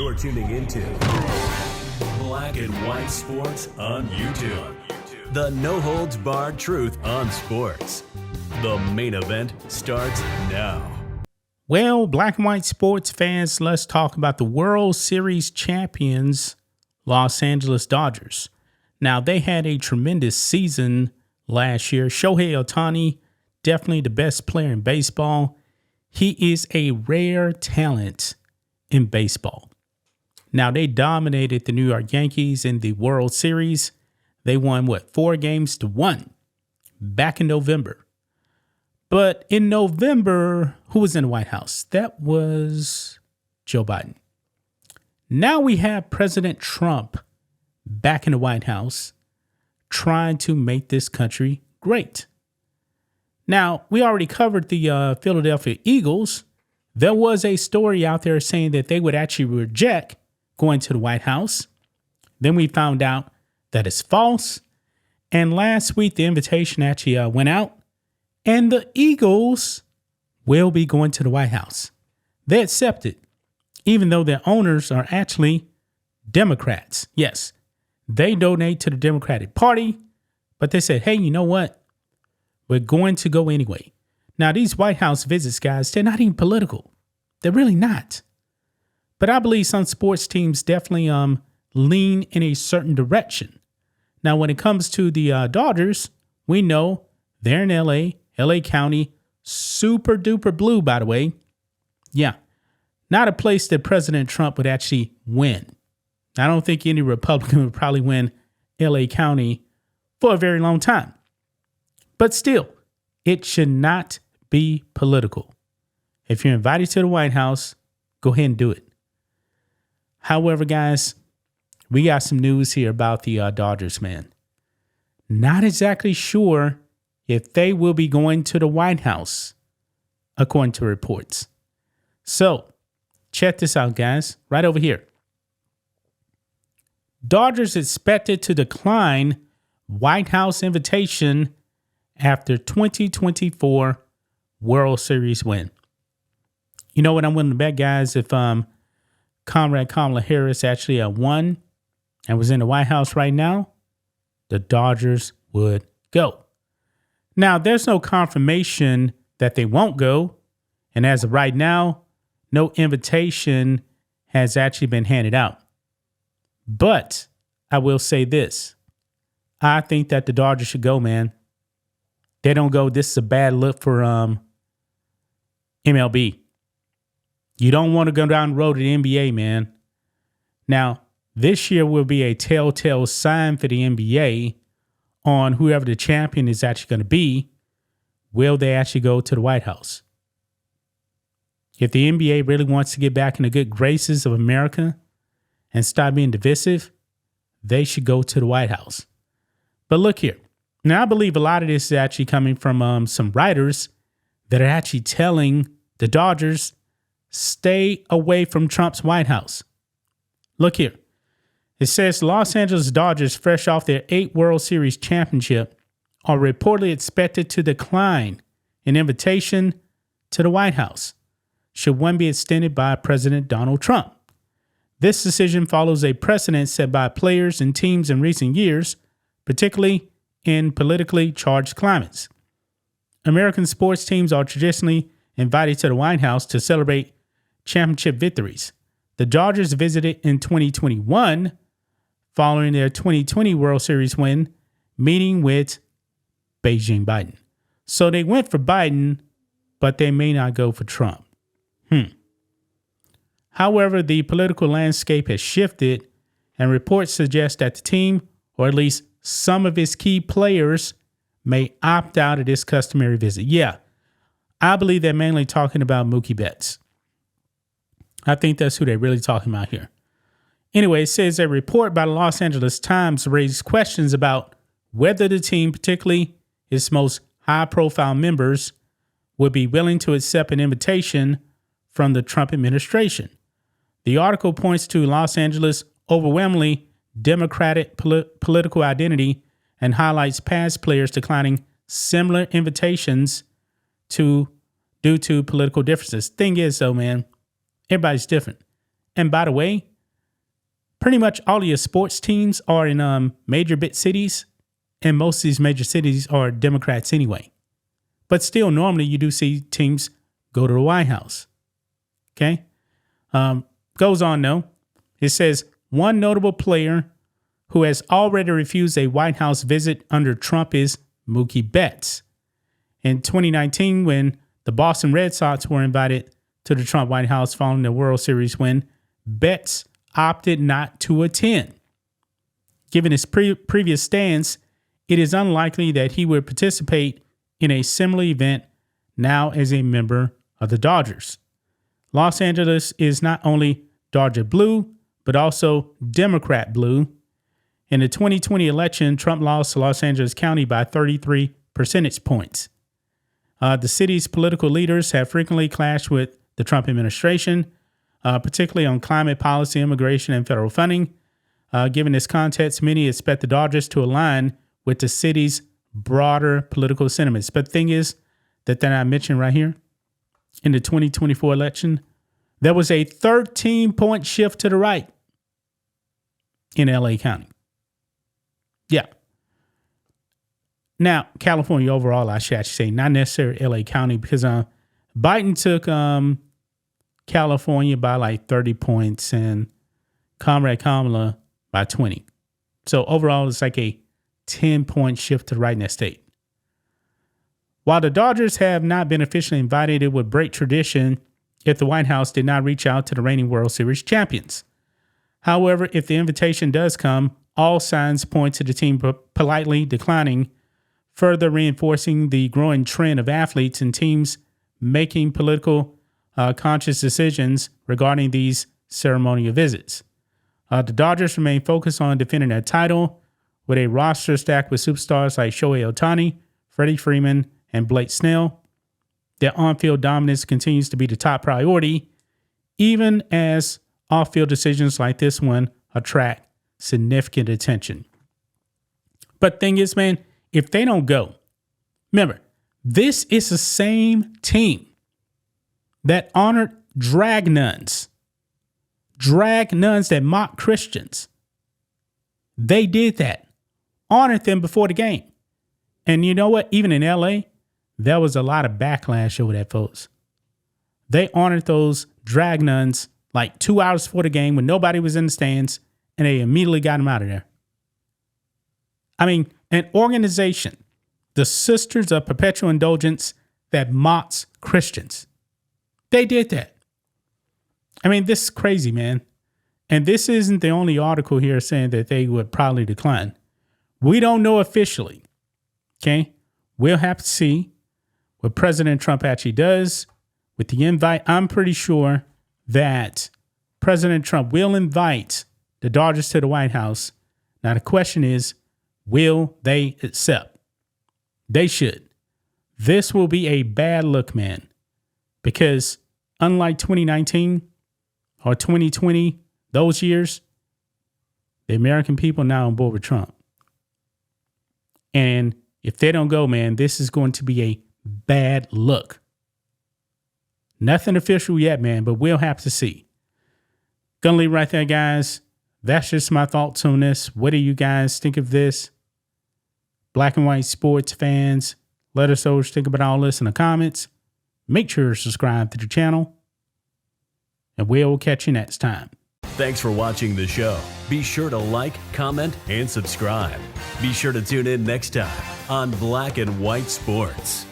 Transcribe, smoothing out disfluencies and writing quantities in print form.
You're tuning into Black and White Sports on YouTube. The no-holds-barred truth on sports. The main event starts now. Well, Black and White sports fans, let's talk about the World Series champions, Los Angeles Dodgers. Now, they had a tremendous season last year. Shohei Ohtani, definitely the best player in baseball. He is a rare talent in baseball. Now, they dominated the New York Yankees in the World Series. They won, 4-1 back in November. But in November, who was in the White House? That was Joe Biden. Now we have President Trump back in the White House trying to make this country great. Now, we already covered the Philadelphia Eagles. There was a story out there saying that they would actually reject going to the White House. Then we found out that it's false. And last week, the invitation actually went out. And the Eagles will be going to the White House. They accepted, even though their owners are actually Democrats. Yes, they donate to the Democratic Party, but they said, hey, you know what? We're going to go anyway. Now, these White House visits, guys, they're not even political. They're really not. But I believe some sports teams definitely lean in a certain direction. Now, when it comes to the Dodgers, we know they're in LA County, super duper blue, by the way. Yeah, not a place that President Trump would actually win. I don't think any Republican would probably win LA County for a very long time. But still, it should not be political. If you're invited to the White House, go ahead and do it. However, guys, we got some news here about the Dodgers, man. Not exactly sure if they will be going to the White House, according to reports. So, check this out, guys, right over here. Dodgers expected to decline White House invitation after 2024 World Series win. You know what I'm willing to bet, guys? If Comrade Kamala Harris actually won and was in the White House right now, the Dodgers would go. Now, there's no confirmation that they won't go. And as of right now, no invitation has actually been handed out. But I will say this. I think that the Dodgers should go, man. They don't go. This is a bad look for MLB. You don't want to go down the road to the NBA, man. Now, this year will be a telltale sign for the NBA on whoever the champion is actually going to be. Will they actually go to the White House? If the NBA really wants to get back in the good graces of America and stop being divisive, they should go to the White House. But look here. Now, I believe a lot of this is actually coming from some writers that are actually telling the Dodgers, stay away from Trump's White House. Look here. It says Los Angeles Dodgers, fresh off their 8th World Series championship, are reportedly expected to decline an invitation to the White House, should one be extended by President Donald Trump. This decision follows a precedent set by players and teams in recent years, particularly in politically charged climates. American sports teams are traditionally invited to the White House to celebrate championship victories. The Dodgers visited in 2021 following their 2020 World Series win, meeting with Beijing Biden. So they went for Biden, but they may not go for Trump. However, the political landscape has shifted, and reports suggest that the team, or at least some of its key players, may opt out of this customary visit. Yeah, I believe they're mainly talking about Mookie Betts. I think that's who they're really talking about here. Anyway, it says a report by the Los Angeles Times raised questions about whether the team, particularly its most high-profile members, would be willing to accept an invitation from the Trump administration. The article points to Los Angeles' overwhelmingly Democratic political identity and highlights past players declining similar invitations due to political differences. Thing is, though, man, everybody's different. And by the way, pretty much all of your sports teams are in major big cities, and most of these major cities are Democrats anyway. But still, normally you do see teams go to the White House. Okay? Goes on, though. It says, one notable player who has already refused a White House visit under Trump is Mookie Betts. In 2019, when the Boston Red Sox were invited to the Trump White House following the World Series win, Betts opted not to attend. Given his previous stance, it is unlikely that he would participate in a similar event now as a member of the Dodgers. Los Angeles is not only Dodger blue, but also Democrat blue. In the 2020 election, Trump lost to Los Angeles County by 33 percentage points. The city's political leaders have frequently clashed with the Trump administration, particularly on climate policy, immigration, and federal funding. Given this context, many expect the Dodgers to align with the city's broader political sentiments. But the thing is that I mentioned right here, in the 2024 election, there was a 13-point shift to the right in LA County. Yeah. Now, California overall, I should actually say, not necessarily LA County, because Biden took California by like 30 points and Comrade Kamala by 20. So overall, it's like a 10-point shift to the right in that state. While the Dodgers have not been officially invited, it would break tradition if the White House did not reach out to the reigning World Series champions. However, if the invitation does come, all signs point to the team politely declining, further reinforcing the growing trend of athletes and teams making political conscious decisions regarding these ceremonial visits. The Dodgers remain focused on defending their title with a roster stacked with superstars like Shohei Ohtani, Freddie Freeman, and Blake Snell. Their on-field dominance continues to be the top priority, even as off-field decisions like this one attract significant attention. But thing is, man, if they don't go, remember, this is the same team that honored drag nuns that mock Christians. They did that, honored them before the game. And you know what? Even in LA, there was a lot of backlash over that, folks. They honored those drag nuns like 2 hours before the game when nobody was in the stands, and they immediately got them out of there. I mean, an organization, the Sisters of Perpetual Indulgence, that mocks Christians. They did that. I mean, this is crazy, man. And this isn't the only article here saying that they would probably decline. We don't know officially. Okay? We'll have to see what President Trump actually does with the invite. I'm pretty sure that President Trump will invite the Dodgers to the White House. Now, the question is, will they accept? They should. This will be a bad look, man, because unlike 2019 or 2020, those years, the American people now on board with Trump. And if they don't go, man, this is going to be a bad look. Nothing official yet, man, but we'll have to see. Gonna leave right there, guys. That's just my thoughts on this. What do you guys think of this? Black and white sports fans, let us know what you think about all this in the comments. Make sure to subscribe to the channel, and we'll catch you next time. Thanks for watching the show. Be sure to like, comment, and subscribe. Be sure to tune in next time on Black and White Sports.